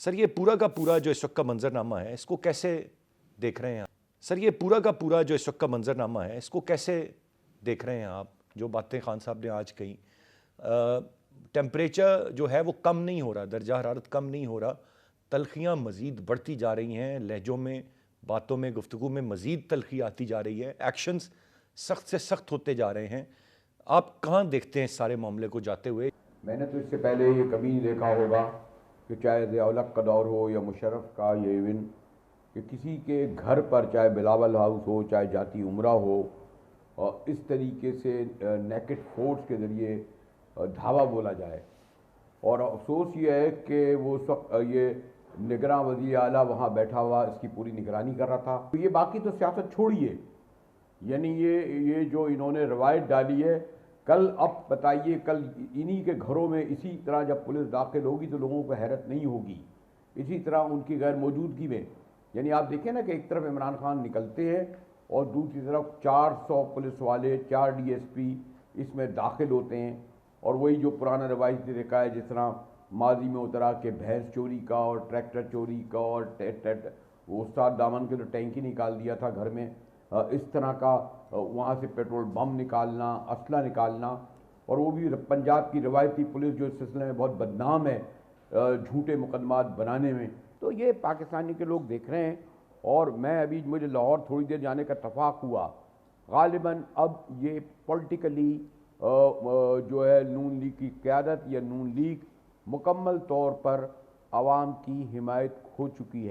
سر یہ پورا کا پورا جو اس وقت کا منظرنامہ ہے اس کو کیسے دیکھ رہے ہیں آپ؟ سر یہ پورا کا پورا جو اس وقت کا منظرنامہ ہے اس کو کیسے دیکھ رہے ہیں آپ؟ جو باتیں خان صاحب نے آج کہیں، ٹیمپریچر جو ہے وہ کم نہیں ہو رہا، درجہ حرارت کم نہیں ہو رہا، تلخیاں مزید بڑھتی جا رہی ہیں، لہجوں میں، باتوں میں، گفتگو میں مزید تلخی آتی جا رہی ہے، ایکشنز سخت سے سخت ہوتے جا رہے ہیں. آپ کہاں دیکھتے ہیں اس سارے معاملے کو جاتے ہوئے؟ میں نے تو اس سے پہلے یہ کبھی نہیں دیکھا ہوگا کہ چاہے ضیاء الحق کا دور ہو یا مشرف کا یا ایون کہ کسی کے گھر پر چاہے بلاول ہاؤس ہو چاہے جاتی عمرہ ہو اور اس طریقے سے نیکڈ فورس کے ذریعے دھاوا بولا جائے. اور افسوس یہ ہے کہ وہ اس وقت یہ نگراں وزیر اعلیٰ وہاں بیٹھا ہوا اس کی پوری نگرانی کر رہا تھا. یہ باقی تو سیاست چھوڑیے، یعنی یہ جو انہوں نے روایت ڈالی ہے، کل اب بتائیے کل انہی کے گھروں میں اسی طرح جب پولیس داخل ہوگی تو لوگوں کو حیرت نہیں ہوگی. اسی طرح ان کی غیر موجودگی میں، یعنی آپ دیکھیں نا کہ ایک طرف عمران خان نکلتے ہیں اور دوسری طرف 400 پولیس والے، 4 ڈی ایس پی اس میں داخل ہوتے ہیں، اور وہی جو پرانا روایت دیکھا ہے جس طرح ماضی میں اترا کہ بھینس چوری کا اور ٹریکٹر چوری کا اور وہ استاد دامن کے جو ٹینکی نکال دیا تھا گھر میں، اس طرح کا وہاں سے پیٹرول بم نکالنا، اسلحہ نکالنا، اور وہ بھی پنجاب کی روایتی پولیس جو اس سلسلے میں بہت بدنام ہے جھوٹے مقدمات بنانے میں. تو یہ پاکستانی کے لوگ دیکھ رہے ہیں. اور مجھے لاہور تھوڑی دیر جانے کا اتفاق ہوا، غالباً اب یہ پولیٹیکلی جو ہے نون لیگ کی قیادت یا نون لیگ مکمل طور پر عوام کی حمایت کھو چکی ہے.